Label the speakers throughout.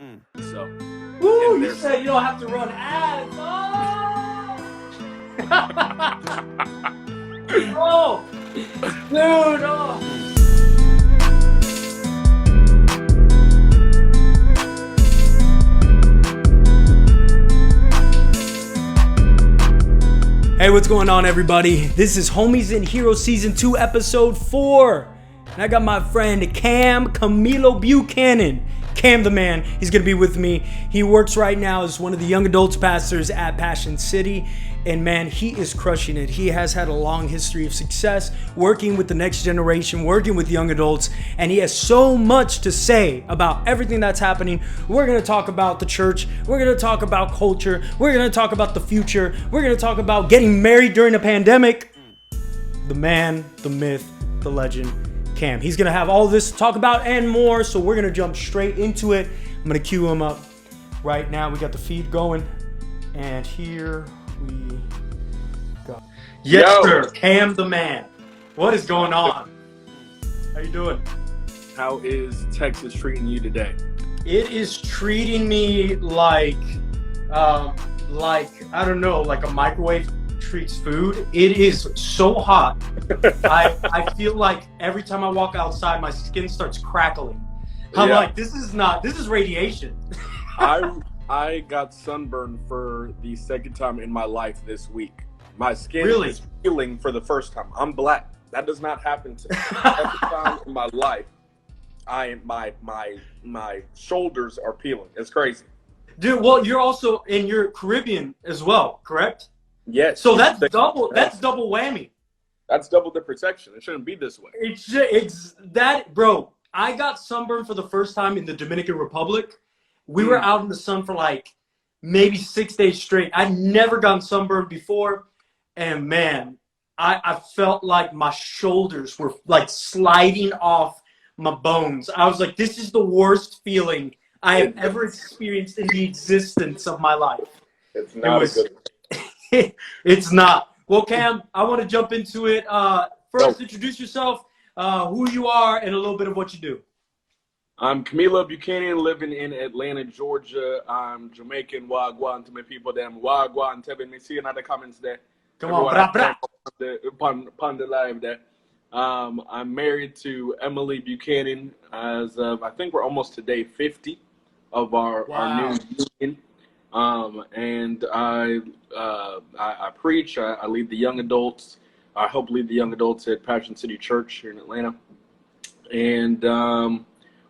Speaker 1: So,
Speaker 2: Woo! You said you don't have to run ads. Oh, dude! Oh. Hey, what's going on, everybody? This is Homies and Heroes Season 2, Episode 4. And I got my friend Camilo Buchanan. Cam the man, he's going to be with me. He works right now as one of the young adults pastors at Passion City. And man, he is crushing it. He has had a long history of success working with the next generation, working with young adults. And he has so much to say about everything that's happening. We're going to talk about the church. We're going to talk about culture. We're going to talk about the future. We're going to talk about getting married during a pandemic. The man, the myth, the legend, Cam. He's going to have all this to talk about and more. So we're going to jump straight into it. I'm going to cue him up right now. We got the feed going. And here we go. Yes, sir. Cam the man. What is going on? How you doing?
Speaker 1: how is Texas treating you today?
Speaker 2: It is treating me like I don't know, like a microwave treats food. It is so hot. I feel like every time I walk outside, my skin starts crackling. I'm like, this is radiation.
Speaker 1: I got sunburned for the second time in my life this week. My skin is peeling for the first time. I'm black. That does not happen to me. Every time in my life, my shoulders are peeling. It's crazy.
Speaker 2: Dude, well, you're Caribbean as well, correct?
Speaker 1: Yes.
Speaker 2: So that's double whammy.
Speaker 1: That's double the protection. It shouldn't be this way.
Speaker 2: It's that, bro. I got sunburned for the first time in the Dominican Republic. We were out in the sun for like maybe 6 days straight. I'd never gotten sunburned before. And man, I felt like my shoulders were like sliding off my bones. I was like, this is the worst feeling I have ever experienced in the existence of my life.
Speaker 1: It's not a good
Speaker 2: It's not. Well, Cam, I want to jump into it. First, introduce yourself, who you are, and a little bit of what you do.
Speaker 1: I'm Camilo Buchanan, living in Atlanta, Georgia. I'm Jamaican, Wagwan to my people. Them Wagwan, tell me, see another comments there.
Speaker 2: Come on, bra.
Speaker 1: Upon the live there. I'm married to Emily Buchanan as of, I think we're almost to day 50 of our new union. And I preach, I lead the young adults. I help lead the young adults at Passion City Church here in Atlanta. And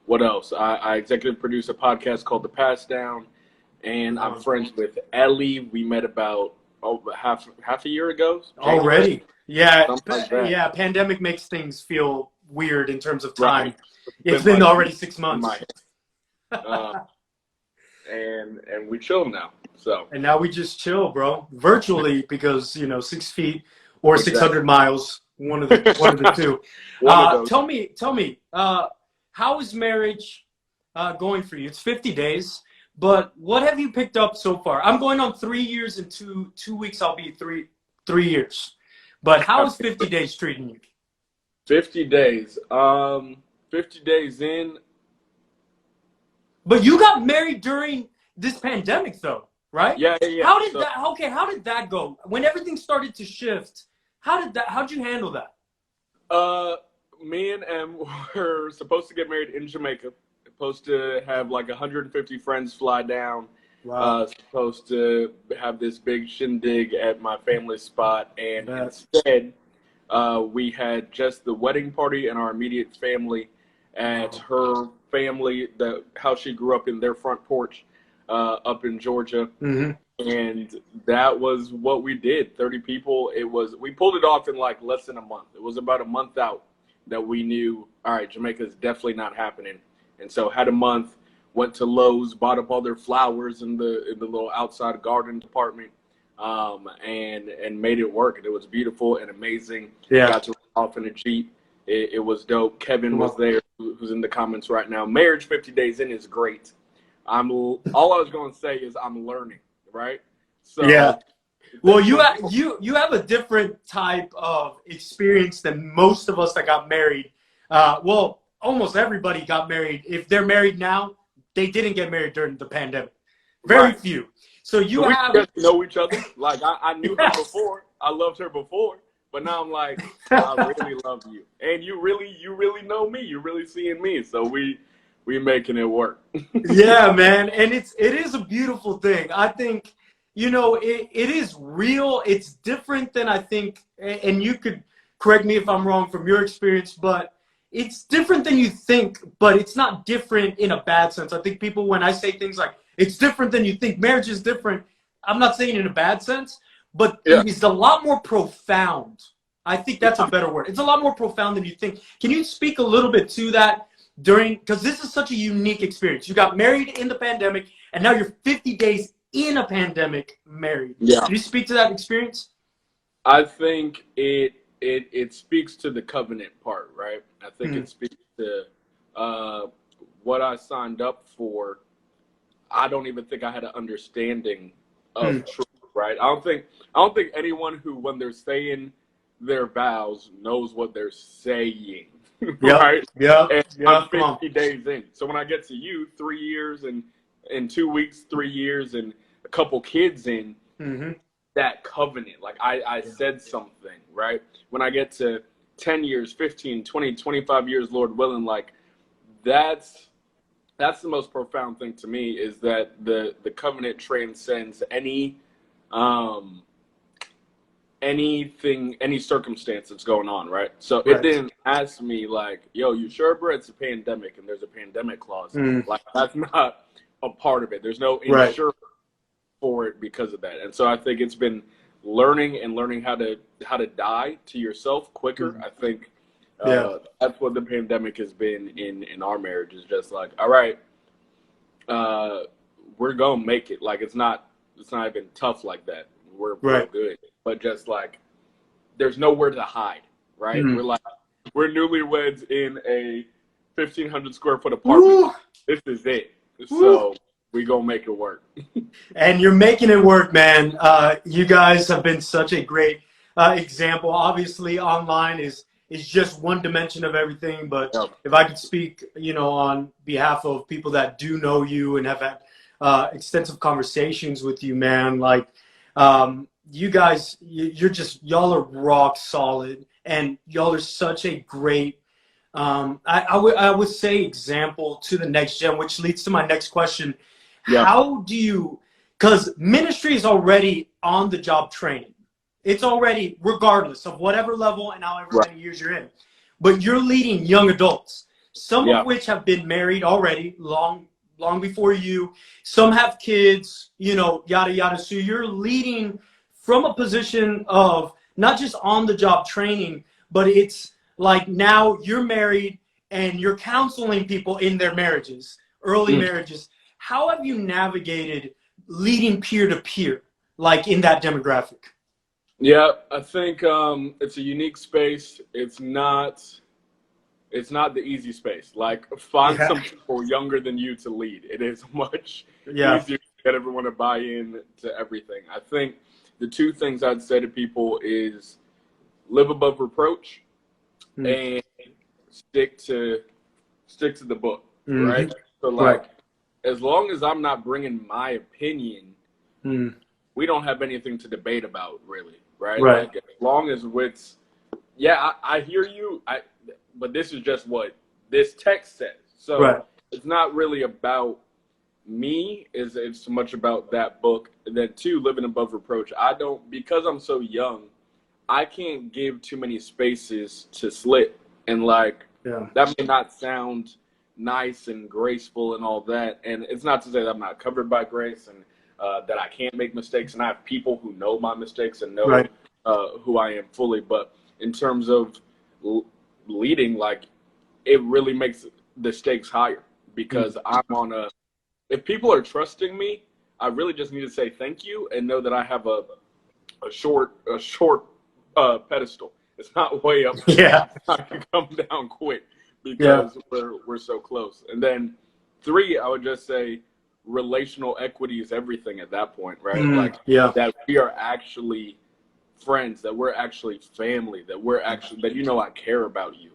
Speaker 1: what else? I executive produce a podcast called The Pass Down, and I'm friends with Ellie. We met about half a year ago.
Speaker 2: Already? Yeah.
Speaker 1: Like
Speaker 2: yeah. Pandemic makes things feel weird in terms of time.
Speaker 1: Right.
Speaker 2: It's been already 6 months.
Speaker 1: And we chill now. So.
Speaker 2: And now we just chill, bro, virtually because 6 feet or 600 miles. One of the two. Tell me. How is marriage going for you? It's 50 days, but what have you picked up so far? I'm going on 3 years. In two weeks, I'll be three years. But how is 50 days treating you?
Speaker 1: 50 days. 50 days in.
Speaker 2: But you got married during this pandemic, though, right?
Speaker 1: Yeah.
Speaker 2: How did that go? When everything started to shift, how'd you handle that?
Speaker 1: Me and Em were supposed to get married in Jamaica. Supposed to have like 150 friends fly down.
Speaker 2: Wow.
Speaker 1: Supposed to have this big shindig at my family's spot, and instead, we had just the wedding party and our immediate family at her family, the house she grew up in, their front porch, up in Georgia.
Speaker 2: Mm-hmm.
Speaker 1: And that was what we did. 30 people. We pulled it off in like less than a month. It was about a month out that we knew, all right, Jamaica's definitely not happening. And so had a month, went to Lowe's, bought up all their flowers in the little outside garden department, and made it work. And it was beautiful and amazing.
Speaker 2: Yeah.
Speaker 1: Got to run off in a Jeep. It was dope. Kevin was there, who's in the comments right now. Marriage 50 days in is great. All I was going to say is I'm learning, right? So
Speaker 2: yeah. Well, you have a different type of experience than most of us that got married. Well, almost everybody got married. If they're married now, they didn't get married during the pandemic. Very few. So you
Speaker 1: we
Speaker 2: have
Speaker 1: get to know each other. Like I knew her
Speaker 2: Yes.
Speaker 1: before. I loved her before. But now I'm like, I really love you. And you really know me. You're really seeing me. So we making it work.
Speaker 2: Yeah, man. And it is a beautiful thing. I think, it is real. It's different than I think, and you could correct me if I'm wrong from your experience, but it's different than you think, but it's not different in a bad sense. I think people, when I say things like, it's different than you think, marriage is different, I'm not saying in a bad sense, but it is a lot more profound. I think that's a better word. It's a lot more profound than you think. Can you speak a little bit to that because this is such a unique experience. You got married in the pandemic, and now you're 50 days in a pandemic married.
Speaker 1: Yeah.
Speaker 2: Can you speak to that experience?
Speaker 1: I think it speaks to the covenant part, right? I think it speaks to what I signed up for. I don't even think I had an understanding of truth, right? I don't think anyone who, when they're saying their vows, knows what they're saying. Right?
Speaker 2: Yeah.
Speaker 1: I'm 50 days in. So when I get to you, 3 years and in 2 weeks, 3 years and a couple kids in, that covenant, like I said something, right? When I get to 10 years, 15, 20, 25 years, Lord willing, like that's the most profound thing to me, is that the covenant transcends any circumstance that's going on, right? So it didn't ask me like, yo, you sure, bro, it's a pandemic and there's a pandemic clause. Like that's not a part of it. There's no insurance for it because of that. And so I think it's been learning how to die to yourself quicker. I think that's what the pandemic has been in our marriage, is just like, all right, we're gonna make it. Like it's not even tough like that. We're good. But just like, there's nowhere to hide, right? We're newlyweds in a 1,500 square foot apartment. Ooh. This is it. Ooh. So we gonna make it work.
Speaker 2: And you're making it work, man. You guys have been such a great example. Obviously, online is just one dimension of everything. But if I could speak, on behalf of people that do know you and have had extensive conversations with you, man, like. You guys, y'all are rock solid, and y'all are such a great, I would say, example to the next gen, which leads to my next question. How do you, because ministry is already on the job training. It's already, regardless of whatever level and however many years you're in, but you're leading young adults, some of which have been married already long before you. Some have kids, yada, yada. So you're leading from a position of not just on the job training, but it's like now you're married and you're counseling people in their marriages, early marriages. How have you navigated leading peer to peer, like in that demographic?
Speaker 1: Yeah, I think it's a unique space. It's not the easy space. Like, find some people younger than you to lead. It is much easier to get everyone to buy in to everything. I think the two things I'd say to people is live above reproach and stick to the book, right? So like, as long as I'm not bringing my opinion, we don't have anything to debate about, really, right? Like, as long as it's, I hear you, but this is just what this text says. So it's not really about me, it's so much about that book. And then two, living above reproach. Because I'm so young, I can't give too many spaces to slip. And like, that may not sound nice and graceful and all that. And it's not to say that I'm not covered by grace and that I can't make mistakes. And I have people who know my mistakes and know who I am fully. But in terms of leading, like, it really makes the stakes higher, because if people are trusting me, I really just need to say thank you and know that I have a short pedestal. It's not way up. I can come down quick because we're so close. And then three, I would just say relational equity is everything at that point, right? That we are actually friends, that we're actually family, that I care about you.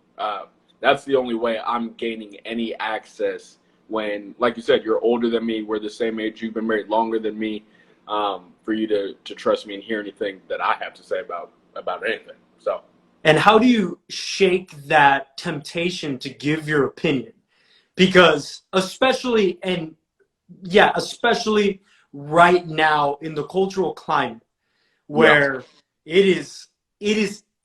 Speaker 1: That's the only way I'm gaining any access when, like you said, you're older than me, we're the same age, you've been married longer than me, for you to trust me and hear anything that I have to say about anything. So.
Speaker 2: And how do you shake that temptation to give your opinion? Because especially right now in the cultural climate where it is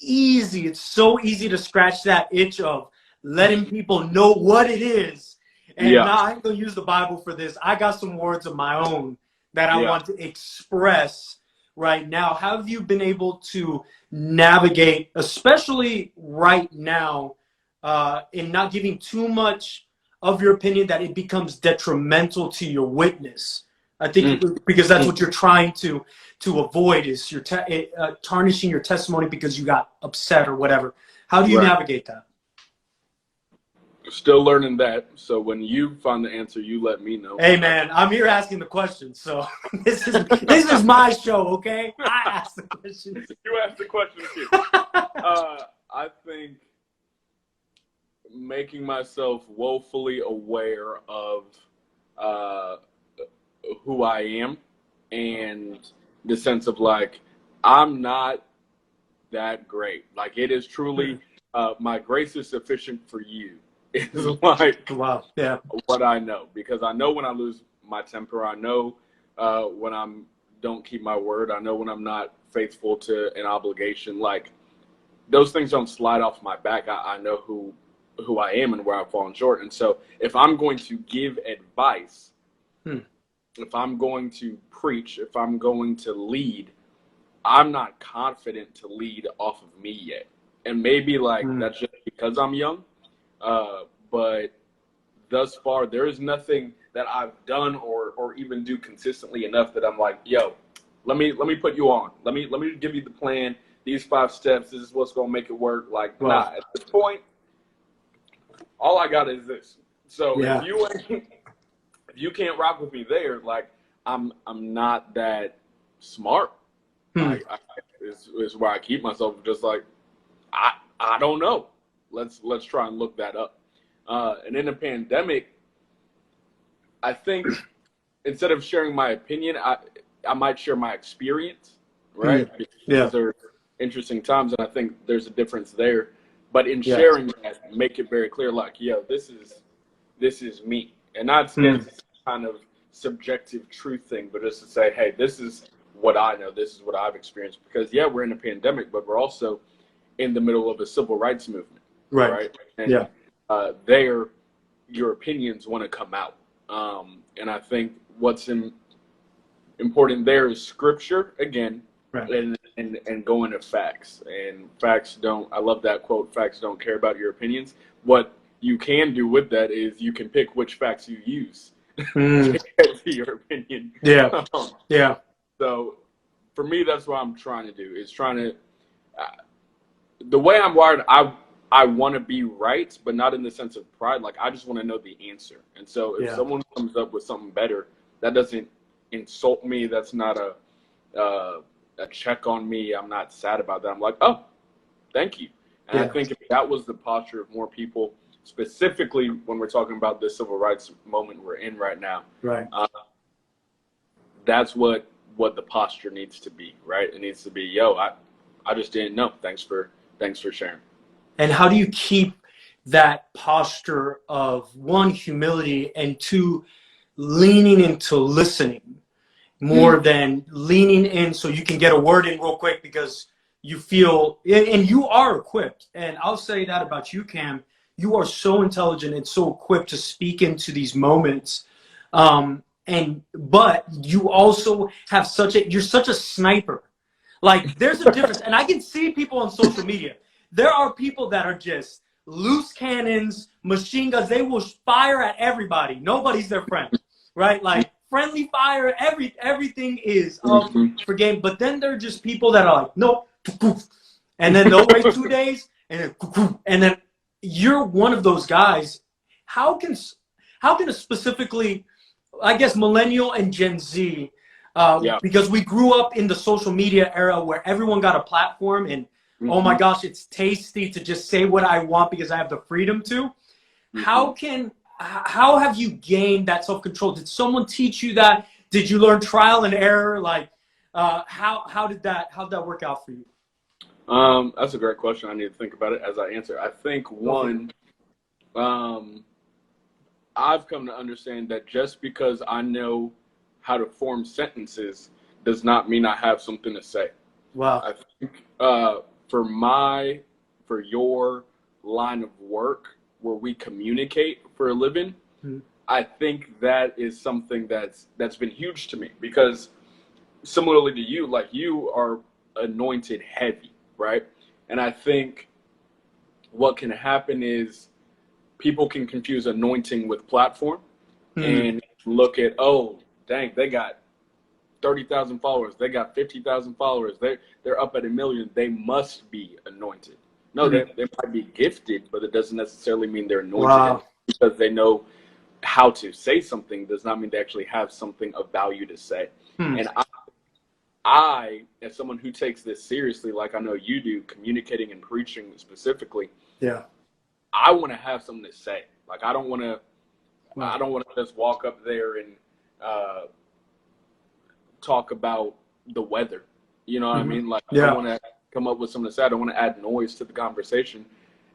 Speaker 2: easy, it's so easy to scratch that itch of letting people know what it is. And now I'm going to use the Bible for this. I got some words of my own that I want to express right now. How have you been able to navigate, especially right now, in not giving too much of your opinion that it becomes detrimental to your witness? I think because that's what you're trying to avoid, is you're tarnishing your testimony because you got upset or whatever. How do you navigate that?
Speaker 1: Still learning that. So when you find the answer, you let me know.
Speaker 2: Hey man, I'm here asking the questions. So this is my show, okay? I ask the questions.
Speaker 1: You ask the questions too. I think making myself woefully aware of who I am, and the sense of like, I'm not that great. Like, it is truly my grace is sufficient for you. Is like what I know, because I know when I lose my temper. I know when I'm don't keep my word. I know when I'm not faithful to an obligation. Like, those things don't slide off my back. I know who I am and where I've fallen short. And so if I'm going to give advice, if I'm going to preach, if I'm going to lead, I'm not confident to lead off of me yet. And maybe that's just because I'm young. But thus far, there is nothing that I've done or even do consistently enough that I'm like, yo, let me put you on. Let me give you the plan. These 5 steps. This is what's gonna make it work. Like, nah. At this point, all I got is this. So if you can't rock with me there, like, I'm not that smart. Like, is where I keep myself just like, I don't know. Let's try and look that up. And in the pandemic, I think instead of sharing my opinion, I might share my experience, right? Because they're interesting times, and I think there's a difference there. But in sharing that, make it very clear, like, yo, this is me, and not some kind of subjective truth thing, but just to say, hey, this is what I know, this is what I've experienced. Because we're in a pandemic, but we're also in the middle of a civil rights movement. Right. And there, your opinions want to come out. And I think what's important there is scripture again, and going to facts. And facts don't, I love that quote, facts don't care about your opinions. What you can do with that is you can pick which facts you use to get to your opinion. So for me, that's what I'm trying to do, is trying to, the way I'm wired, I want to be right, but not in the sense of pride. Like, I just want to know the answer. And so if someone comes up with something better, that doesn't insult me. That's not a check on me. I'm not sad about that. I'm like, oh, thank you. And I think if that was the posture of more people, specifically when we're talking about this civil rights moment we're in right now, that's what the posture needs to be, right? It needs to be, yo, I just didn't know. Thanks for sharing.
Speaker 2: And how do you keep that posture of, 1, humility, and 2, leaning into listening more than leaning in so you can get a word in real quick because you feel, and you are equipped. And I'll say that about you, Cam. You are so intelligent and so equipped to speak into these moments. But you also have you're such a sniper. Like, there's a difference. And I can see people on social media. There are people that are just loose cannons, machine guns. They will fire at everybody. Nobody's their friend, right? Like, friendly fire, everything is up for game. But then there are just people that are like, nope, and then they'll wait 2 days, and then you're one of those guys. How can a specifically, I guess, millennial and Gen Z, because we grew up in the social media era where everyone got a platform, and oh my gosh, it's tasty to just say what I want because I have the freedom to. How can how have you gained that self-control? Did someone teach you that? Did you learn trial and error? Like, how did that work out for you?
Speaker 1: That's a great question. I need to think about it as I answer. I think one, I've come to understand that just because I know how to form sentences does not mean I have something to say.
Speaker 2: Wow.
Speaker 1: I think for your line of work where we communicate for a living, I think that is something that's been huge to me, because similarly to you, like, you are anointed heavy, right? And I think what can happen is people can confuse anointing with platform and look at, oh, dang, they got 30,000 followers, they got 50,000 followers, they're up at 1 million, they must be anointed. No, they might be gifted, but it doesn't necessarily mean they're anointed.
Speaker 2: Wow.
Speaker 1: Because they know how to say something does not mean they actually have something of value to say. And I, as someone who takes this seriously, like I know you do, communicating and preaching specifically, I want to have something to say. Like, I don't want to just walk up there and talk about the weather. You know what I mean? Like, I want to come up with something to say. I don't want to add noise to the conversation.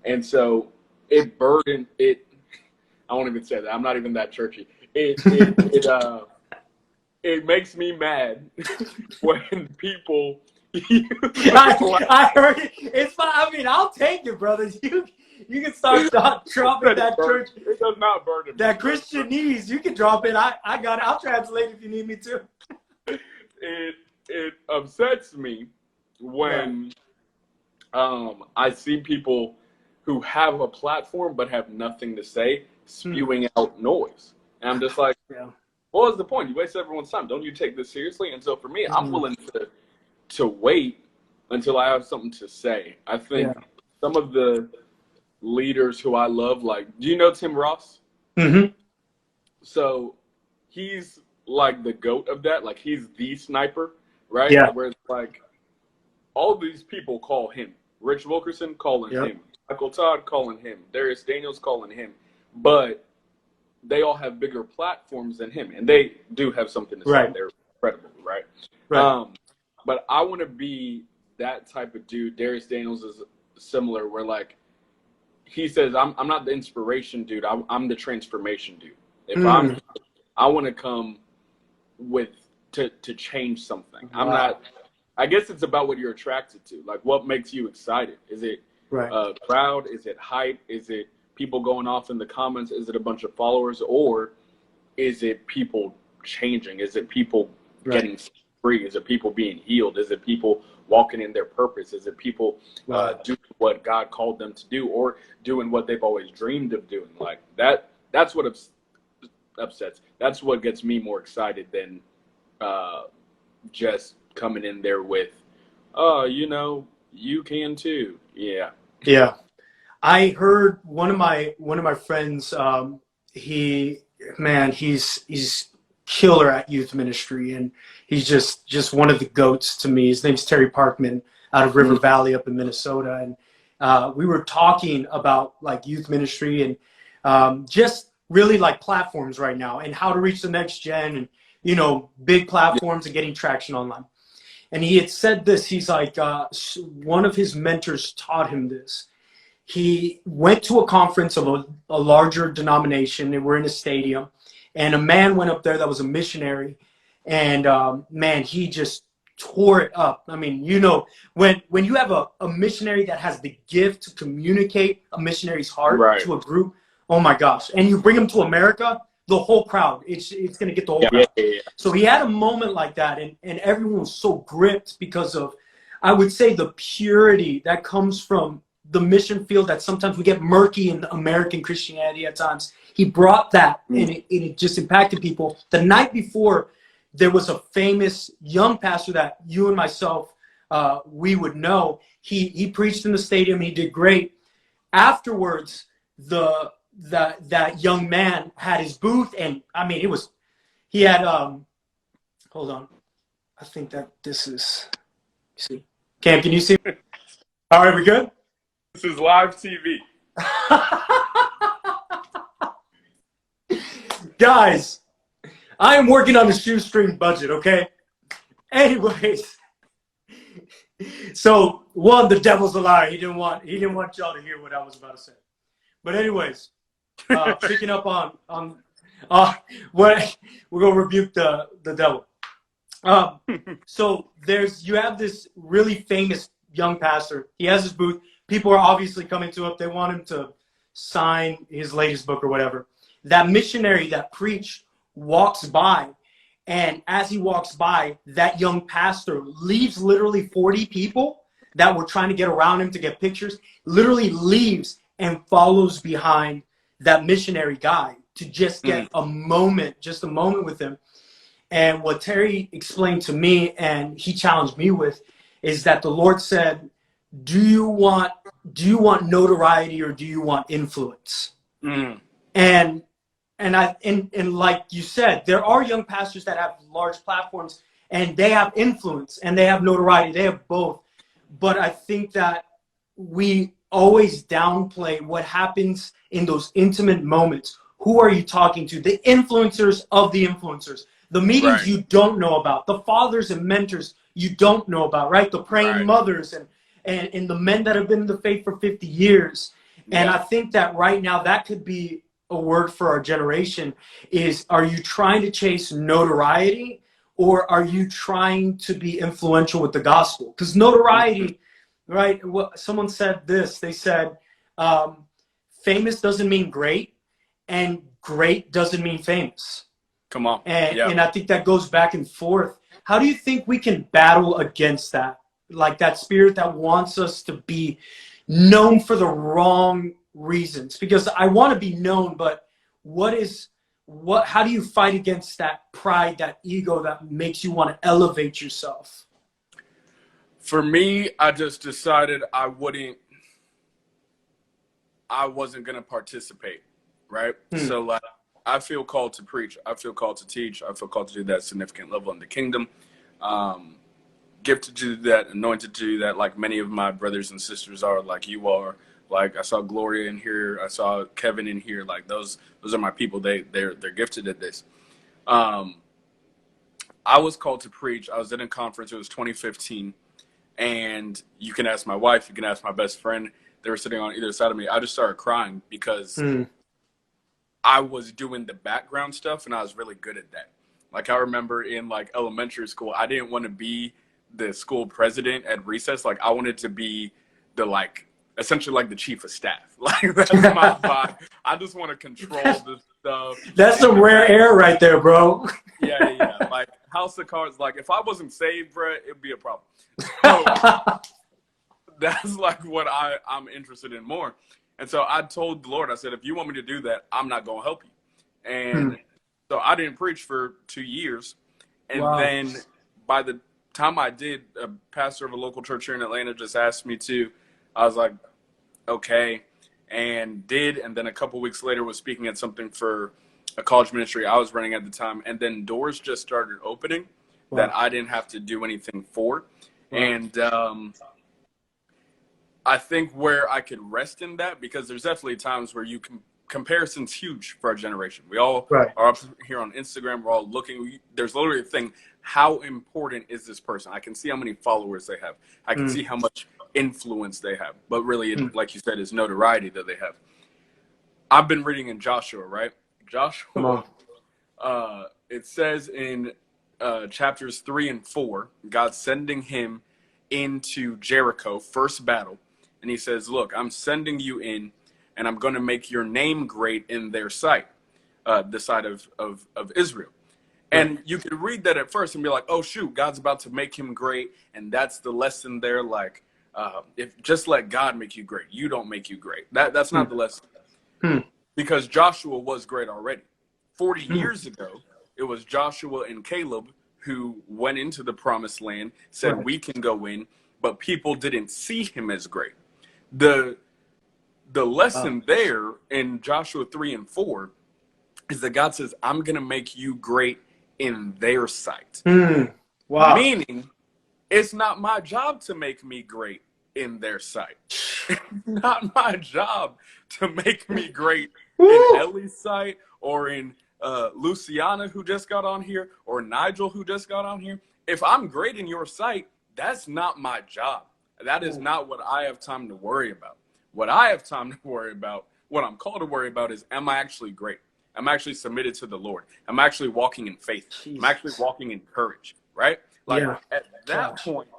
Speaker 1: And so I won't even say that. I'm not even that churchy. It makes me mad when people.
Speaker 2: I heard it. It's fine. I mean, I'll take it, brothers. You can start dropping that church.
Speaker 1: It does not burden me.
Speaker 2: That Christianese, you can drop it. I got it. I'll translate if you need me to.
Speaker 1: It upsets me when I see people who have a platform but have nothing to say spewing out noise. And I'm just like, what was the point? You waste everyone's time. Don't you take this seriously? And so for me, I'm willing to wait until I have something to say. I think some of the leaders who I love, like, do you know Tim Ross? So he's like the GOAT of that. Like, he's the sniper, right?
Speaker 2: Yeah.
Speaker 1: Where it's like, all these people call him. Rich Wilkerson calling him. Michael Todd calling him. Darius Daniels calling him. But they all have bigger platforms than him. And they do have something to say. They're incredible, right? But I want to be that type of dude. Darius Daniels is similar, where, like, he says, I'm not the inspiration dude. I'm the transformation dude. If I want to come to change something. I'm not. I guess it's about what you're attracted to. Like, what makes you excited? Is it crowd? Is it hype? Is it people going off in the comments? Is it a bunch of followers? Or is it people changing? Is it people getting free? Is it people being healed? Is it people walking in their purpose? Is it people doing what God called them to do, or doing what they've always dreamed of doing? Like, that's what upsets. That's what gets me more excited than just coming in there with, oh, you can too. Yeah.
Speaker 2: I heard one of my friends, he's killer at youth ministry, and he's just one of the GOATs to me. His name's Terry Parkman out of River Valley up in Minnesota. And we were talking about, like, youth ministry and just really, like, platforms right now and how to reach the next gen, and, big platforms and getting traction online. And he had said this. He's like, one of his mentors taught him this. He went to a conference of a larger denomination, and we're in a stadium, and a man went up there that was a missionary, and man, he just tore it up. I mean, when you have a missionary that has the gift to communicate a missionary's heart to a group, oh my gosh, and you bring him to America, the whole crowd, it's going to get the whole crowd. So he had a moment like that, and everyone was so gripped because of, I would say, the purity that comes from the mission field that sometimes we get murky in American Christianity at times. He brought that, and it just impacted people. The night before, there was a famous young pastor that you and myself, we would know. He preached in the stadium. He did great. Afterwards, that young man had his booth, and I mean, he had, hold on. I think that this is, see. Cam, can you see me? All right, we good?
Speaker 1: This is live TV.
Speaker 2: Guys, I am working on a shoestring budget, okay? Anyways, so one, the devil's a liar. He didn't want y'all to hear what I was about to say. But anyways, picking up on what we're gonna rebuke the devil. So you have this really famous young pastor. He has his booth. People are obviously coming to him. They want him to sign his latest book or whatever. That missionary that preached walks by, and as he walks by, that young pastor leaves literally 40 people that were trying to get around him to get pictures, literally leaves and follows behind that missionary guy to just get a moment with him. And what Terry explained to me, and he challenged me with, is that the Lord said, do you want notoriety or do you want influence? And like you said, there are young pastors that have large platforms and they have influence and they have notoriety. They have both. But I think that we always downplay what happens in those intimate moments. Who are you talking to? The influencers of the influencers. The meetings you don't know about. The fathers and mentors you don't know about, right? The praying mothers and the men that have been in the faith for 50 years. And I think that right now that could be a word for our generation is, are you trying to chase notoriety or are you trying to be influential with the gospel? Because notoriety, right? Someone said this. They said, famous doesn't mean great and great doesn't mean famous.
Speaker 1: Come on.
Speaker 2: And I think that goes back and forth. How do you think we can battle against that? Like that spirit that wants us to be known for the wrong reasons? Because I want to be known, but how do you fight against that pride, that ego that makes you want to elevate yourself?
Speaker 1: For me, I just decided I wasn't going to participate, right? So like, I feel called to preach. I feel called to teach. I feel called to do that significant level in the kingdom. Gifted to do that, anointed to do that, like many of my brothers and sisters are, like you are. Like I saw Gloria in here. I saw Kevin in here. Like those are my people. They're gifted at this. I was called to preach. I was in a conference. It was 2015. And you can ask my wife. You can ask my best friend. They were sitting on either side of me. I just started crying because I was doing the background stuff and I was really good at that. Like I remember in like elementary school, I didn't want to be the school president at recess. Like I wanted to be essentially like the chief of staff. Like that's my vibe. I just want to control this stuff.
Speaker 2: That's some rare air right there, bro.
Speaker 1: Yeah. Like House of Cards. Like if I wasn't saved, bro, it'd be a problem. So that's like what I'm interested in more. And so I told the Lord, I said, if you want me to do that, I'm not going to help you. And so I didn't preach for 2 years. And then by the time I did, a pastor of a local church here in Atlanta just asked me to. I was like, okay, and did. And then a couple weeks later was speaking at something for a college ministry I was running at the time. And then doors just started opening that I didn't have to do anything for. And I think where I could rest in that, because there's definitely times where you can, comparison's huge for our generation. We all are up here on Instagram. We're all looking. There's literally a thing. How important is this person? I can see how many followers they have. I can see how much influence they have. But really, like you said, is notoriety that they have. I've been reading in Joshua, right? Joshua. It says in chapters 3 and 4, God's sending him into Jericho, first battle. And he says, look, I'm sending you in, and I'm going to make your name great in their sight, the side of Israel. And you could read that at first and be like, oh, shoot, God's about to make him great. And that's the lesson there. Like, if just let God make you great. You don't make you great. That's not the lesson. Because Joshua was great already. 40 years ago, it was Joshua and Caleb who went into the promised land, said we can go in, but people didn't see him as great. The lesson there in Joshua 3 and 4 is that God says, I'm going to make you great in their sight. Meaning, it's not my job to make me great in their sight. Not my job to make me great in Ellie's sight or in Luciana who just got on here, or Nigel who just got on here. If I'm great in your sight, that's not my job. That is not what I have time to worry about. What I have time to worry about, what I'm called to worry about is, am I actually great? I'm actually submitted to the Lord. I'm actually walking in faith.
Speaker 2: Jesus.
Speaker 1: I'm actually walking in courage, right? Like at that point,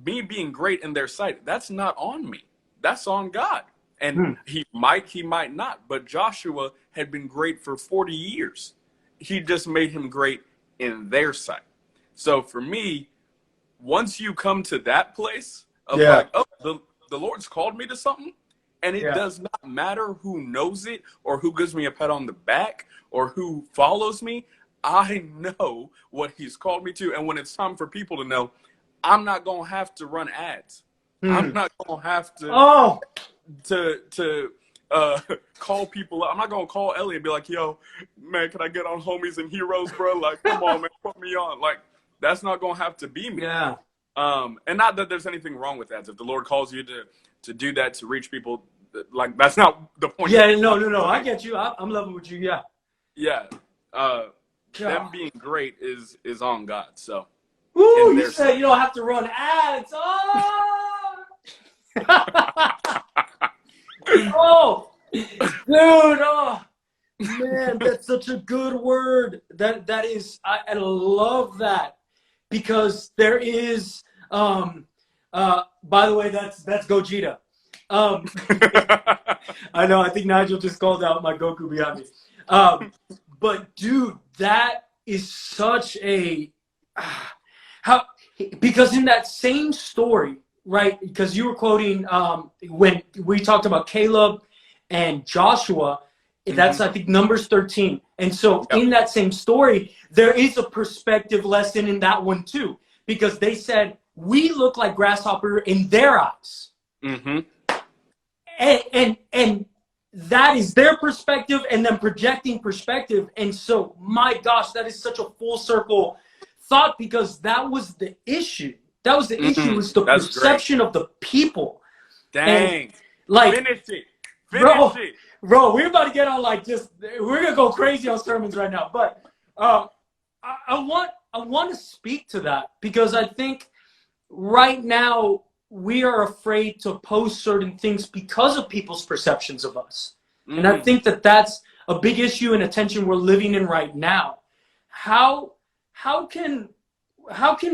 Speaker 1: me being great in their sight, that's not on me. That's on God. And he might not. But Joshua had been great for 40 years. He just made him great in their sight. So for me, once you come to that place of like, oh, the Lord's called me to something, and it does not matter who knows it or who gives me a pat on the back or who follows me, I know what he's called me to. And when it's time for people to know, I'm not going to have to run ads. I'm not going to have to call people up. I'm not going to call Ellie and be like, yo, man, can I get on Homies and Heroes, bro? Like, come on, man, put me on. Like, that's not going to have to be me.
Speaker 2: Yeah.
Speaker 1: And not that there's anything wrong with ads. If the Lord calls you to do that, to reach people, like, that's not the point.
Speaker 2: Yeah, no. I get you. I'm loving with you. Yeah.
Speaker 1: Yeah. Them being great is on God. So.
Speaker 2: Woo, you said you don't have to run ads. Oh, oh, dude. Oh, man, that's such a good word. That is, I love that, because there is, by the way, that's Gogeta. I know, I think Nigel just called out my Goku behind me. But dude, that is such a, because in that same story, right, because you were quoting when we talked about Caleb and Joshua, that's, I think, Numbers 13. And so in that same story, there is a perspective lesson in that one too, because they said, we look like grasshopper in their eyes. And that is their perspective, and then projecting perspective. And so, my gosh, that is such a full circle thought, because that was the issue. That was the issue, was the perception of the people.
Speaker 1: Dang.
Speaker 2: And, like,
Speaker 1: Finish it.
Speaker 2: Bro, we're about to get on, like, just, we're going to go crazy on sermons right now. But I want to speak to that, because I think right now we are afraid to post certain things because of people's perceptions of us. And I think that that's a big issue and attention we're living in right now. How can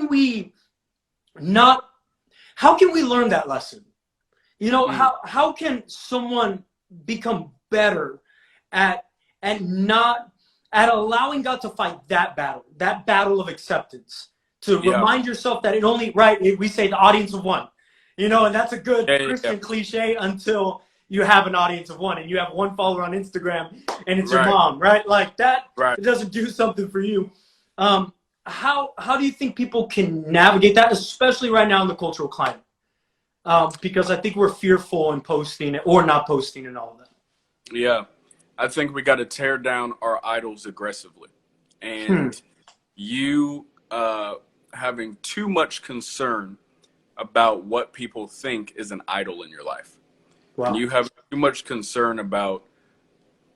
Speaker 2: we learn that lesson? You know, how can someone become better at allowing God to fight that battle of acceptance, to remind yourself that we say the audience of one, you know, and that's a good Christian cliche until you have an audience of one and you have one follower on Instagram and it's your mom, right? Like that, it doesn't do something for you. How do you think people can navigate that, especially right now in the cultural climate? Because I think we're fearful in posting or not posting and all of that.
Speaker 1: Yeah, I think we got to tear down our idols aggressively. And you having too much concern about what people think is an idol in your life. Wow. And you have too much concern about,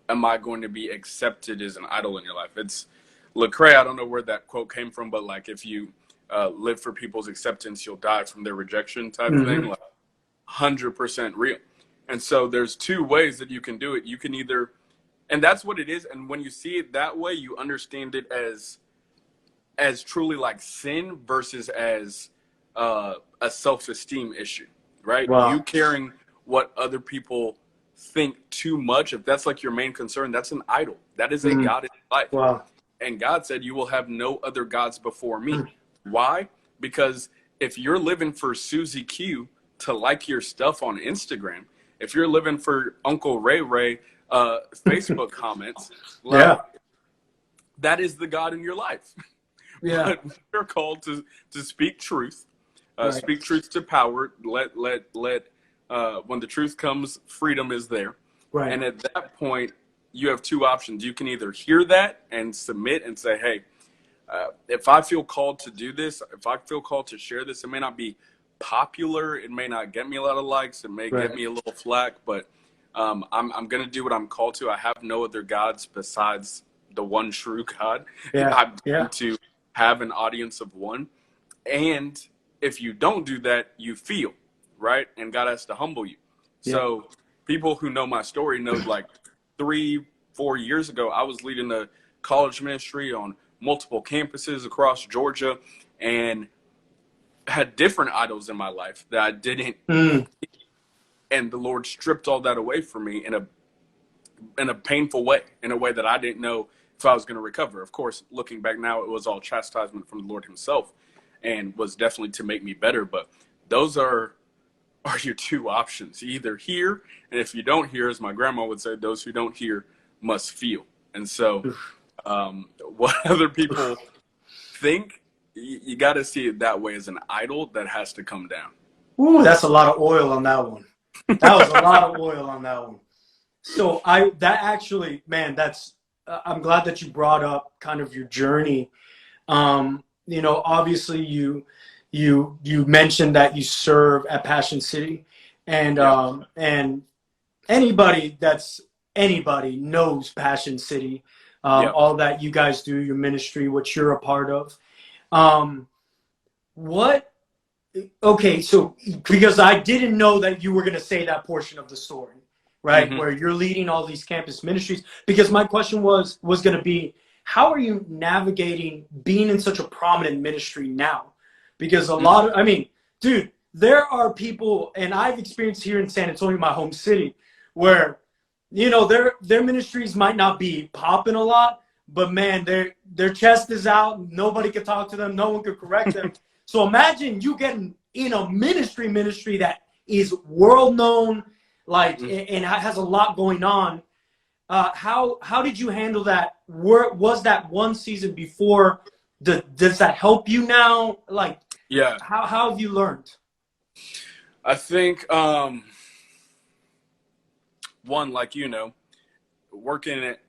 Speaker 1: am I going to be accepted as an idol in your life? It's Lecrae, I don't know where that quote came from, but like, if you live for people's acceptance, you'll die from their rejection type of thing. Like 100% real. And so there's two ways that you can do it. You can either, and that's what it is. And when you see it that way, you understand it as truly like sin versus as a self-esteem issue, right? Wow. You caring what other people think too much, if that's like your main concern, that's an idol. That is a God in life. Wow. And God said, you will have no other gods before me. Why? Because if you're living for Susie Q to like your stuff on Instagram, if you're living for Uncle Ray Facebook comments, like, that is the God in your life. Yeah. But we're called to speak truth, speak truth to power. Let when the truth comes, freedom is there. Right. And at that point, you have two options. You can either hear that and submit and say, hey, if I feel called to do this, if I feel called to share this, it may not be popular. It may not get me a lot of likes. It may get me a little flack, but I'm going to do what I'm called to. I have no other gods besides the one true God.
Speaker 2: Yeah.
Speaker 1: I'm
Speaker 2: Yeah.
Speaker 1: going to have an audience of one. And if you don't do that, you feel, right? And God has to humble you.
Speaker 2: Yeah.
Speaker 1: So people who know my story know, like 3-4 years ago, I was leading a college ministry on multiple campuses across Georgia and had different idols in my life that I didn't. And the Lord stripped all that away from me in a painful way, in a way that I didn't know if I was going to recover. Of course, looking back now, it was all chastisement from the Lord himself and was definitely to make me better. But those are your two options. You either hear, and if you don't hear, as my grandma would say, those who don't hear must feel. And so what other people think, you got to see it that way, as an idol that has to come down.
Speaker 2: Ooh, that's a lot of oil on that one. That was a lot of oil on that one. So I'm glad that you brought up kind of your journey. Obviously you mentioned that you serve at Passion City, and and anybody knows Passion City, all that you guys do, your ministry, what you're a part of. Okay, so because I didn't know that you were going to say that portion of the story, right? Where you're leading all these campus ministries, because my question was going to be, how are you navigating being in such a prominent ministry now? Because dude, there are people, and I've experienced here in San Antonio, my home city, where, their ministries might not be popping a lot, but man, their chest is out. Nobody can talk to them. No one could correct them. So imagine you getting in a ministry that is world known, and has a lot going on. How did you handle that? Was that one season before? Does that help you now? How have you learned?
Speaker 1: I think one, working at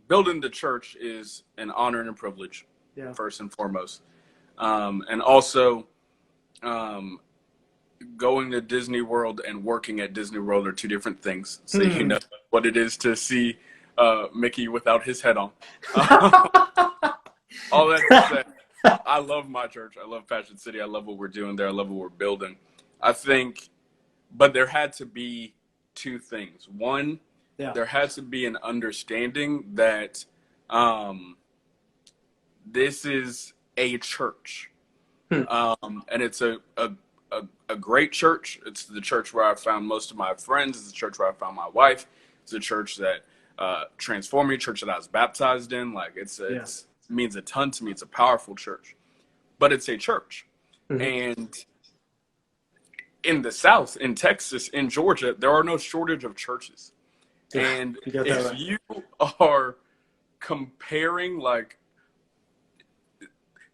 Speaker 1: building the church is an honor and a privilege, first and foremost. And also, going to Disney World and working at Disney World are two different things. So you know what it is to see Mickey without his head on. All that to say, I love my church. I love Passion City. I love what we're doing there. I love what we're building. I think, but there had to be two things. One, there had to be an understanding that this is a church. And it's a great church. It's the church where I found most of my friends. It's the church where I found my wife. It's a church that transformed me, a church that I was baptized in. It means a ton to me. It's a powerful church. But it's a church. And in the South, in Texas, in Georgia, there are no shortage of churches. And if you are comparing,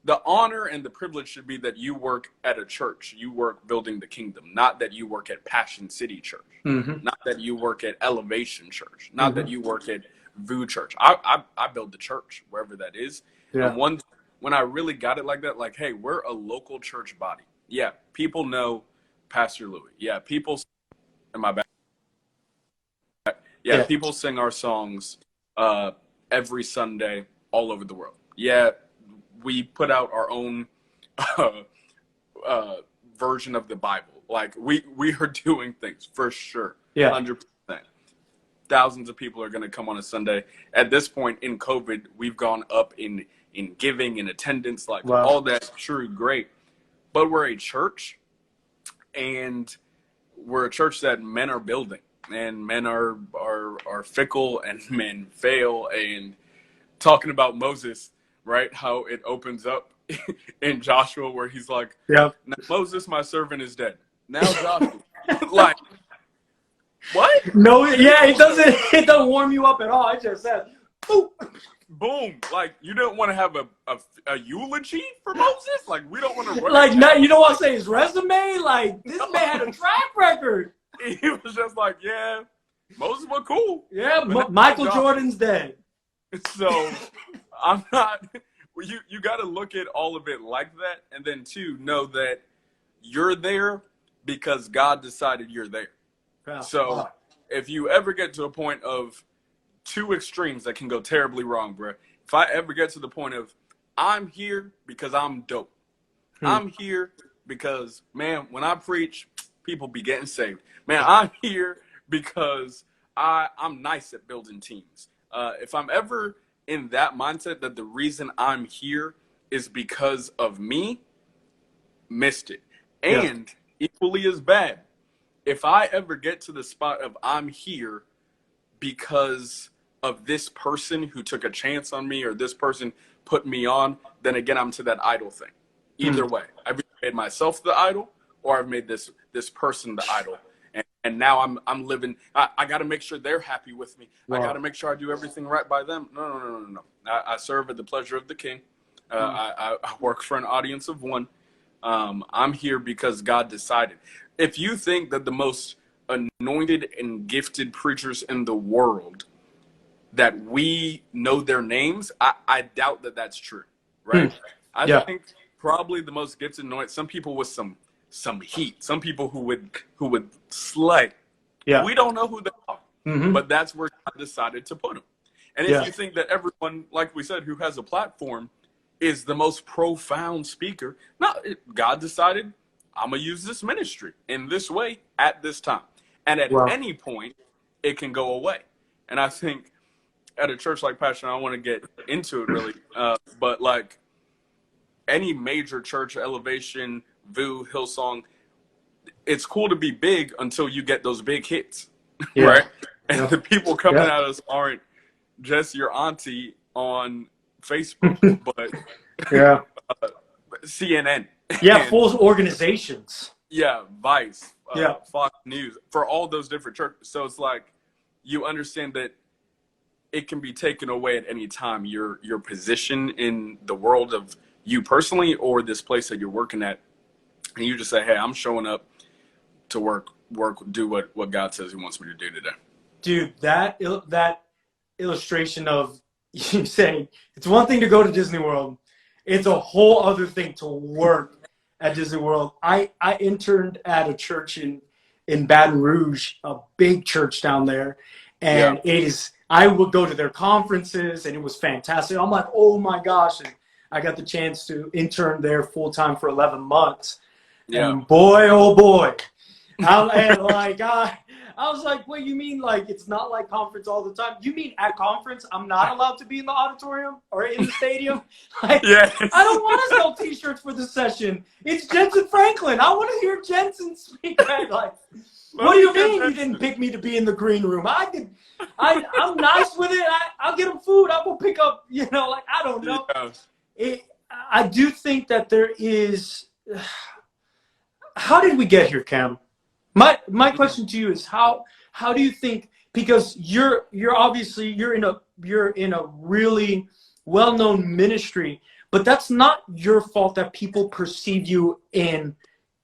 Speaker 1: the honor and the privilege should be that you work at a church. You work building the kingdom, not that you work at Passion City Church, not that you work at Elevation Church, not that you work at VU Church. I build the church, wherever that is. And when I really got it like that, hey, we're a local church body. Yeah, people know Pastor Louis. Yeah, people in my back. Yeah, people sing our songs every Sunday all over the world. Yeah, we put out our own version of the Bible. We are doing things for sure. 100%. Thousands of people are going to come on a Sunday. At this point in COVID, we've gone up in giving, in attendance, all that's true, great. But we're a church, and we're a church that men are building, and men are fickle, and men fail. And talking about Moses, right? How it opens up in Joshua where he's like, now Moses, my servant, is dead. Now Joshua. What?
Speaker 2: No, it doesn't warm you up at all. I just said,
Speaker 1: boom. You don't want to have a eulogy for Moses? We don't want to
Speaker 2: you don't want to say his resume? This man had a track record.
Speaker 1: He was just Moses was cool.
Speaker 2: Yeah, Michael Jordan's dead.
Speaker 1: So I'm not, you got to look at all of it like that. And then two, know that you're there because God decided you're there. So if you ever get to a point of two extremes that can go terribly wrong, bro. If I ever get to the point of I'm here because I'm dope. I'm here because, man, when I preach, people be getting saved. Man, I'm here because I'm nice at building teams. If I'm ever in that mindset that the reason I'm here is because of me, missed it. And equally as bad, if I ever get to the spot of I'm here because of this person who took a chance on me or this person put me on, then again, I'm to that idol thing. Either way, I've made myself the idol or I've made this person the idol. And now I'm living, I got to make sure they're happy with me. Wow. I got to make sure I do everything right by them. No. I serve at the pleasure of the King. I work for an audience of one. I'm here because God decided. If you think that the most anointed and gifted preachers in the world, that we know their names, I doubt that that's true, right? I think probably the most gifted, anointed, some people with some heat, some people who would slay. We don't know who they are, but that's where God decided to put them. And if you think that everyone, like we said, who has a platform is the most profound speaker, no, God decided, I'm going to use this ministry in this way at this time. And at any point, it can go away. And I think at a church like Passion, I don't want to get into it really, but like any major church, Elevation, VU, Hillsong, it's cool to be big until you get those big hits, right? And the people coming at us aren't just your auntie on Facebook, but CNN.
Speaker 2: Full organizations.
Speaker 1: Vice, Fox News, for all those different churches. So it's like you understand that it can be taken away at any time. Your position in the world of you personally or this place that you're working at, and you just say, hey, I'm showing up to work, do what God says he wants me to do today.
Speaker 2: Dude, that illustration of you saying it's one thing to go to Disney World, it's a whole other thing to work at Disney World. I interned at a church in Baton Rouge, a big church down there, and I would go to their conferences, and it was fantastic. I'm like, oh my gosh, and I got the chance to intern there full time for 11 months. And boy, oh boy, I was like, what you mean? Like, it's not like conference all the time? You mean at conference, I'm not allowed to be in the auditorium or in the stadium? Like, I don't want to sell t-shirts for the session. It's Jensen Franklin. I want to hear Jensen speak. Like, what do you mean you didn't pick me to be in the green room? I'm nice with it. I'll get them food. I will pick up, I don't know. I do think that there is, how did we get here, Cam? My question to you is how do you think, because you're obviously you're in a really well-known ministry, but that's not your fault that people perceive you in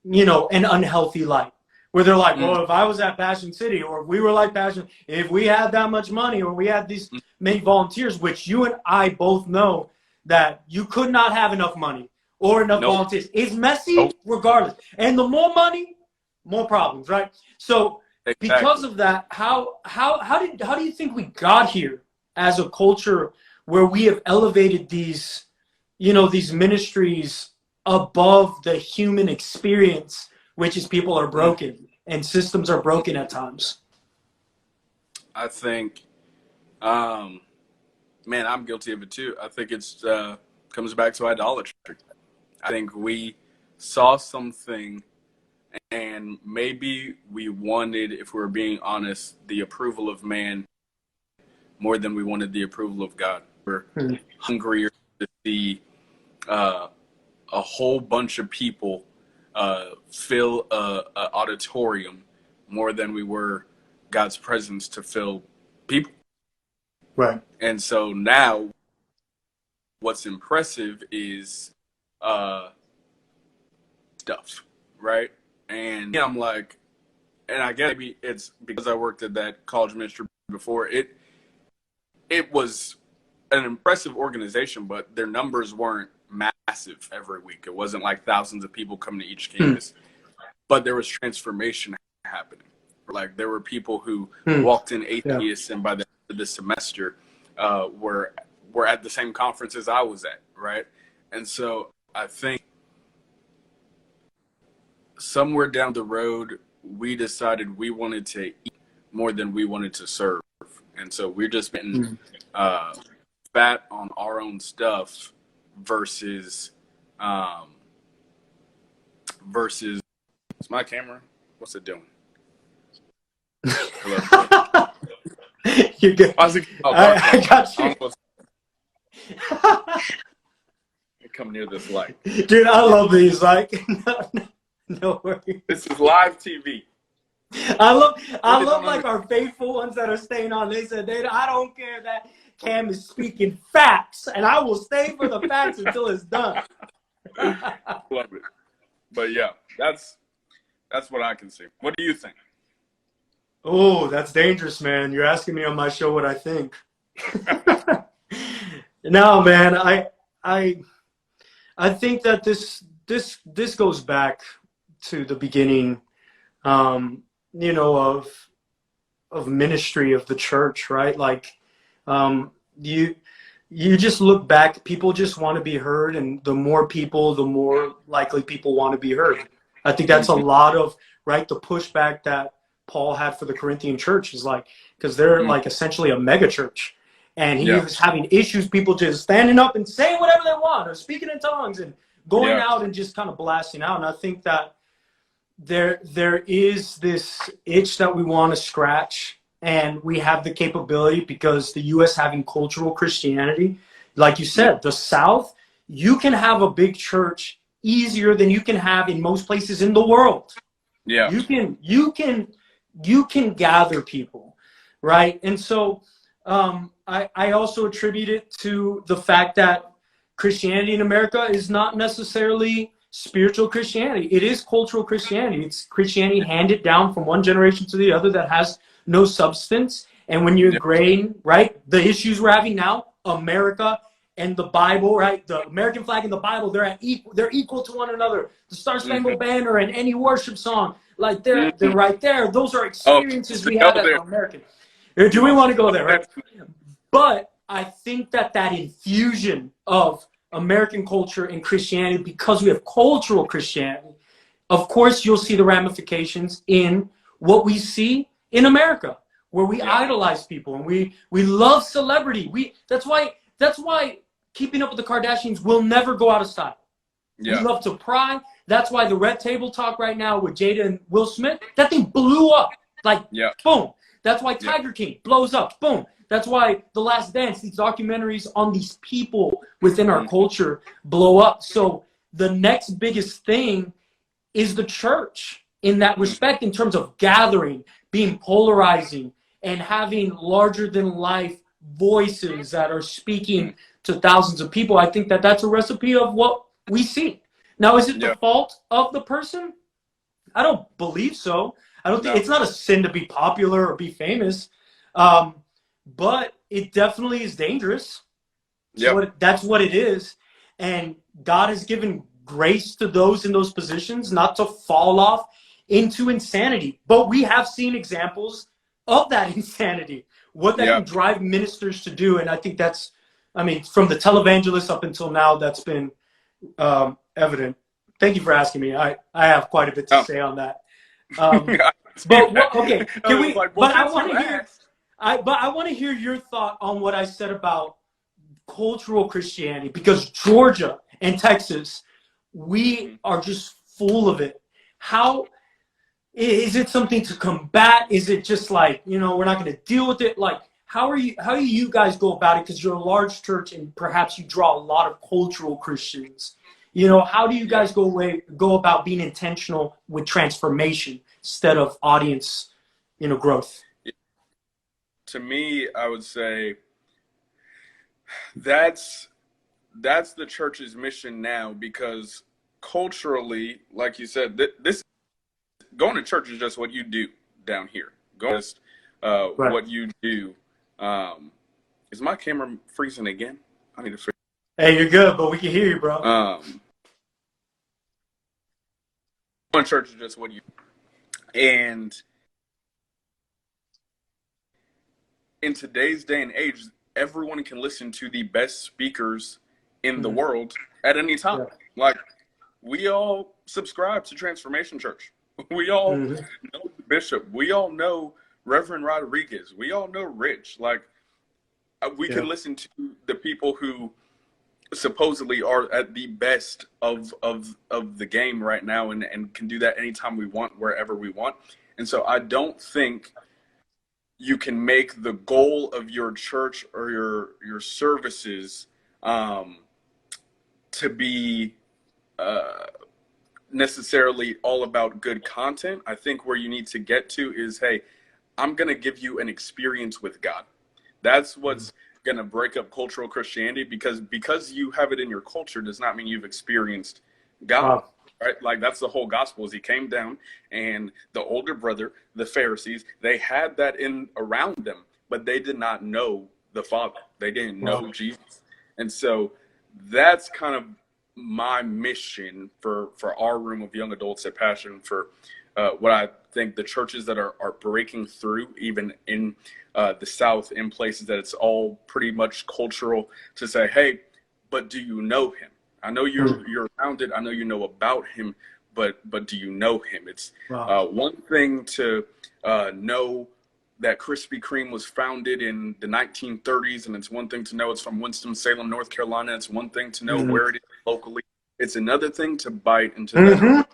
Speaker 2: an unhealthy light, where they're like, well, if I was at Passion City, or if we were like Passion, if we had that much money, or we had these many volunteers, which you and I both know that you could not have enough money or enough volunteers. It's messy regardless, and the more money, more problems, right? So because of that, how do you think we got here as a culture where we have elevated these ministries above the human experience, which is people are broken and systems are broken at times?
Speaker 1: I think, man, I'm guilty of it too. I think it's comes back to idolatry. I think we saw something, and maybe we wanted, if we're being honest, the approval of man more than we wanted the approval of God. We're hungrier to see a whole bunch of people fill a auditorium more than we were God's presence to fill people.
Speaker 2: Right.
Speaker 1: And so now what's impressive is stuff, right? And I'm like, and I guess maybe it's because I worked at that college ministry before. It was an impressive organization, but their numbers weren't massive every week. It wasn't like thousands of people coming to each campus, but there was transformation happening. Like there were people who walked in atheists, and by the end of the the semester were at the same conference as I was at, right? And so I think somewhere down the road, we decided we wanted to eat more than we wanted to serve. And so we're just getting fat on our own stuff versus is my camera? What's it doing? Hello.
Speaker 2: You're good. I got you.
Speaker 1: Come near this light.
Speaker 2: Dude, I love these. Like, no worries.
Speaker 1: This is live TV.
Speaker 2: I love like our faithful ones that are staying on. They said, I don't care that Cam is speaking facts, and I will stay for the facts until it's done.
Speaker 1: Love it. But yeah, that's what I can see. What do you think?
Speaker 2: Oh, that's dangerous, man. You're asking me on my show what I think. No, man, I think that this goes back to the beginning, you know, of ministry of the church, right? Like, you just look back, people just want to be heard, and the more people, the more likely people want to be heard. I think that's a lot of, right, the pushback that Paul had for the Corinthian church is like, because they're like essentially a mega church. And he was having issues, people just standing up and saying whatever they want or speaking in tongues and going out and just kind of blasting out. And I think that there is this itch that we want to scratch, and we have the capability because the U.S. having cultural Christianity, like you said, the South, you can have a big church easier than you can have in most places in the world.
Speaker 1: Yeah.
Speaker 2: You can gather people, right? And so I also attribute it to the fact that Christianity in America is not necessarily spiritual Christianity. It is cultural Christianity. It's Christianity handed down from one generation to the other that has no substance. And when you ingrain, right, the issues we're having now, America and the Bible, right, the American flag and the Bible, they're equal to one another. The Star Spangled Banner and any worship song, like they're right there. Those are experiences we have as American. Do we want to go there, right? But I think that infusion of American culture and Christianity, because we have cultural Christianity, of course you'll see the ramifications in what we see in America, where we idolize people and we love celebrity. That's why Keeping Up with the Kardashians will never go out of style. We love to pry. That's why the Red Table Talk right now with Jada and Will Smith, that thing blew up. Like, boom. That's why Tiger King blows up. Boom. That's why The Last Dance, these documentaries on these people within our culture blow up. So the next biggest thing is the church in that respect, in terms of gathering, being polarizing, and having larger than life voices that are speaking to thousands of people. I think that that's a recipe of what we see. Now, is it the fault of the person? I don't believe so. I don't think it's not a sin to be popular or be famous. But it definitely is dangerous. That's what it is. And God has given grace to those in those positions not to fall off into insanity. But we have seen examples of that insanity, what that can drive ministers to do. And I think that's, I mean, from the televangelists up until now, that's been evident. Thank you for asking me. I have quite a bit to say on that. But okay, can we? Like, but I want to hear. I want to hear your thought on what I said about cultural Christianity, because Georgia and Texas, we are just full of it. How is it something to combat? Is it just like, you know, we're not going to deal with it? Like, how do you guys go about it? Because you're a large church and perhaps you draw a lot of cultural Christians. You know, how do you guys go about being intentional with transformation instead of audience, you know, growth?
Speaker 1: To me, I would say that's the church's mission now, because culturally, like you said, this going to church is just what you do down here. What you do. Is my camera freezing again? I need to fix.
Speaker 2: Hey, you're good, but we can hear you, bro.
Speaker 1: Going to church is just what you do. And in today's day and age, everyone can listen to the best speakers in the world at any time.
Speaker 2: Yeah.
Speaker 1: Like, we all subscribe to Transformation Church. We all know the bishop. We all know Reverend Rodriguez. We all know Rich. Like, we can listen to the people who supposedly are at the best of the game right now, and can do that anytime we want, wherever we want. And so I don't think you can make the goal of your church or your services to be necessarily all about good content. I think where you need to get to is, hey, I'm going to give you an experience with God. That's what's going to break up cultural Christianity, because you have it in your culture does not mean you've experienced God. Right? Like, that's the whole gospel, is he came down, and the older brother, the Pharisees, they had that in around them, but they did not know the Father. They didn't know Jesus. And so that's kind of my mission for our room of young adults at Passion, for what I think the churches that are breaking through, even in the South, in places that it's all pretty much cultural, to say, hey, but do you know him? I know you're around it. I know you know about him, but do you know him? It's one thing to know that Krispy Kreme was founded in the 1930s, and it's one thing to know it's from Winston-Salem, North Carolina. It's one thing to know where it is locally. It's another thing to bite into that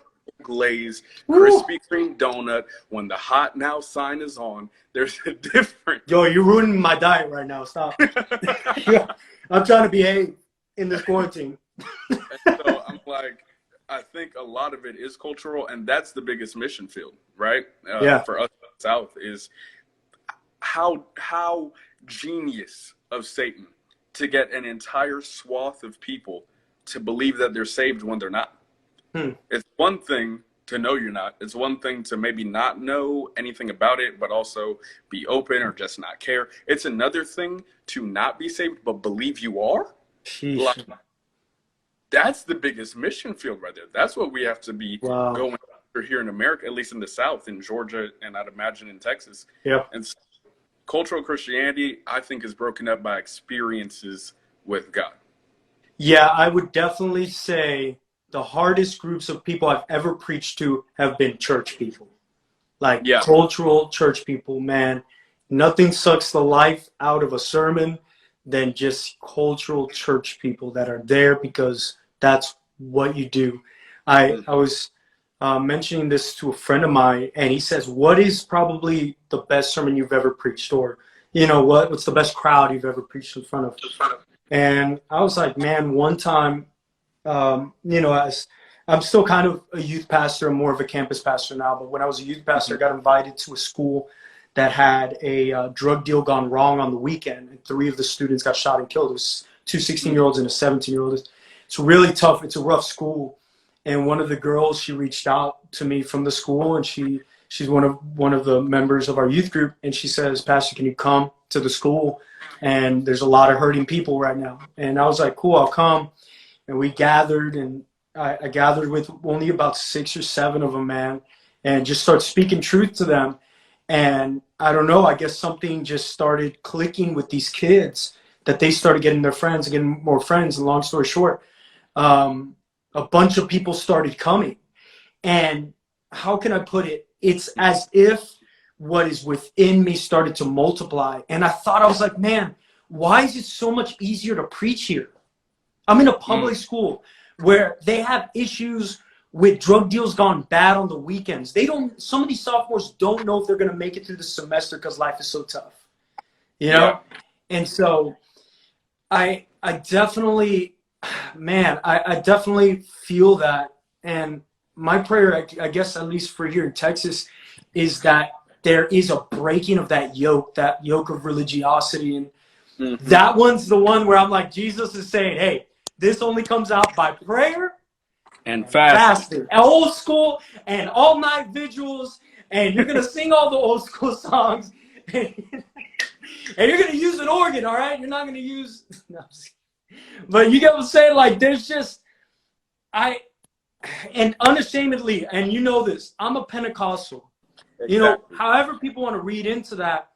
Speaker 1: glazed Krispy Kreme donut when the hot now sign is on. There's a difference.
Speaker 2: Yo, you're ruining my diet right now. Stop. I'm trying to behave in this quarantine.
Speaker 1: And so I'm like, I think a lot of it is cultural, and that's the biggest mission field, right? For us in the South, is how genius of Satan to get an entire swath of people to believe that they're saved when they're not. It's one thing to know you're not. It's one thing to maybe not know anything about it, but also be open or just not care. It's another thing to not be saved, but believe you are. Like, that's the biggest mission field right there. That's what we have to be going after here in America, at least in the South, in Georgia, and I'd imagine in Texas. And so, cultural Christianity, I think, is broken up by experiences with God.
Speaker 2: Yeah, I would definitely say the hardest groups of people I've ever preached to have been church people. Like, cultural church people, man. Nothing sucks the life out of a sermon than just cultural church people that are there because that's what you do. I was mentioning this to a friend of mine, and he says, what is probably the best sermon you've ever preached? Or, you know, what's the best crowd you've ever preached in front of? And I was like, man, one time, you know, as I'm still kind of a youth pastor, I'm more of a campus pastor now, but when I was a youth pastor, I got invited to a school that had a drug deal gone wrong on the weekend, and 3 of the students got shot and killed. It was 2 16-year-olds and a 17-year-old. It's really tough. It's a rough school. And one of the girls, she reached out to me from the school, and she's one of the members of our youth group, and she says, Pastor, can you come to the school? And there's a lot of hurting people right now. And I was like, cool, I'll come. And we gathered, and I gathered with only about 6 or 7 of them, man, and just start speaking truth to them. And I don't know, I guess something just started clicking with these kids, that they started getting their friends, getting more friends. And long story short, a bunch of people started coming. And how can I put it? It's as if what is within me started to multiply. And I was like, man, why is it so much easier to preach here? I'm in a public school where they have issues with drug deals gone bad on the weekends. Some of these sophomores don't know if they're going to make it through the semester because life is so tough, you know? And so I definitely, man, I definitely feel that. And my prayer, I guess, at least for here in Texas, is that there is a breaking of that yoke of religiosity. And that one's the one where I'm like, Jesus is saying, hey, this only comes out by prayer
Speaker 1: and fasting.
Speaker 2: Old school and all night vigils. And you're going to sing all the old school songs. And you're going to use an organ, all right? You're not going to use... No, but you get what I'm saying? Like, there's just... And unashamedly, and you know this, I'm a Pentecostal. Exactly. You know, however people want to read into that,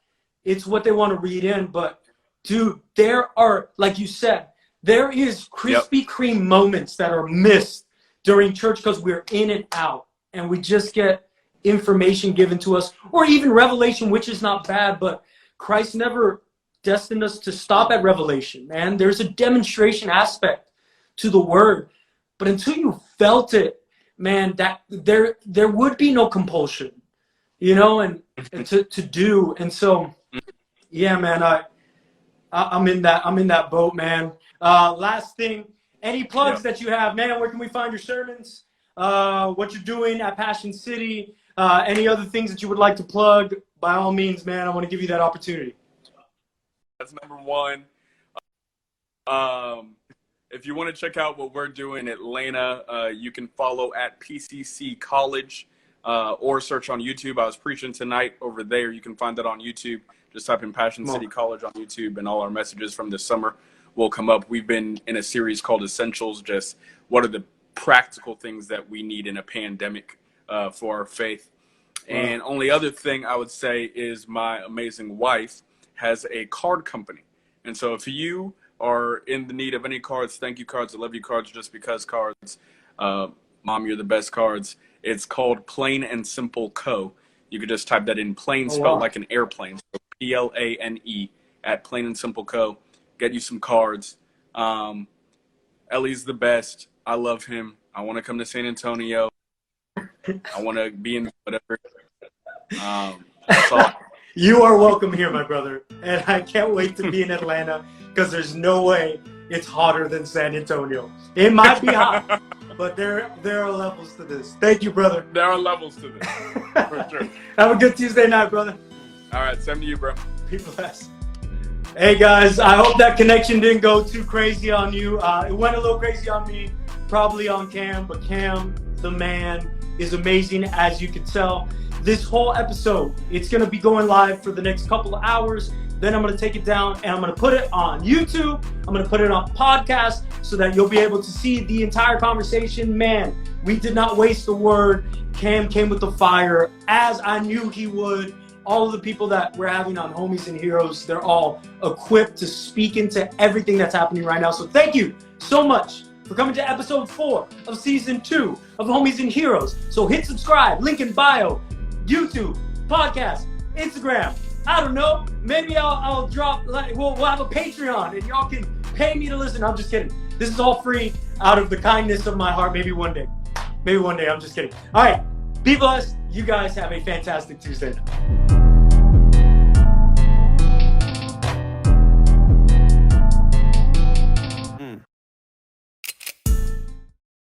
Speaker 2: it's what they want to read in. But dude, there are, like you said, there is Krispy Kreme moments that are missed during church because we're in and out and we just get information given to us, or even revelation, which is not bad, but Christ never destined us to stop at revelation, man. There's a demonstration aspect to the word, but until you felt it, man, that there would be no compulsion, you know, and to do. And so, yeah, man, I'm in that boat, man. Last thing, any plugs that you have, man? Where can we find your sermons? What you're doing at Passion City? Any other things that you would like to plug? By all means, man, I want to give you that opportunity.
Speaker 1: That's number one. If you want to check out what we're doing in Atlanta, you can follow at PCC College or search on YouTube. I was preaching tonight over there. You can find that on YouTube. Just type in Passion City College on YouTube, and all our messages from this summer will come up. We've been in a series called Essentials, just what are the practical things that we need in a pandemic for our faith. And only other thing I would say is my amazing wife has a card company. And so if you are in the need of any cards, thank you cards, I love you cards, just because cards, Mom, you're the best cards, it's called Plain and Simple Co. You could just type that in, plain spelled like an airplane, so PLANE at Plain and Simple Co. Get you some cards. Ellie's the best. I love him. I want to come to San Antonio. I want to be in whatever. That's all.
Speaker 2: You are welcome here, my brother. And I can't wait to be in Atlanta because there's no way it's hotter than San Antonio. It might be hot, but there are levels to this. Thank you, brother.
Speaker 1: There are levels to this, for sure.
Speaker 2: Have a good Tuesday night, brother.
Speaker 1: All right, same to you, bro.
Speaker 2: Be blessed. Hey, guys, I hope that connection didn't go too crazy on you. It went a little crazy on me, probably on Cam, but Cam, the man, is amazing, as you can tell. This whole episode, it's going to be going live for the next couple of hours. Then I'm going to take it down and I'm going to put it on YouTube. I'm going to put it on podcast so that you'll be able to see the entire conversation. Man, we did not waste a word. Cam came with the fire, as I knew he would. All of the people that we're having on Homies and Heroes, they're all equipped to speak into everything that's happening right now. So thank you so much for coming to episode 4 of season 2 of Homies and Heroes. So hit subscribe, link in bio, YouTube, podcast, Instagram. I don't know. Maybe I'll drop, like, we'll have a Patreon and y'all can pay me to listen. I'm just kidding. This is all free out of the kindness of my heart. Maybe one day. I'm just kidding. All right. Be blessed. You guys have a fantastic Tuesday.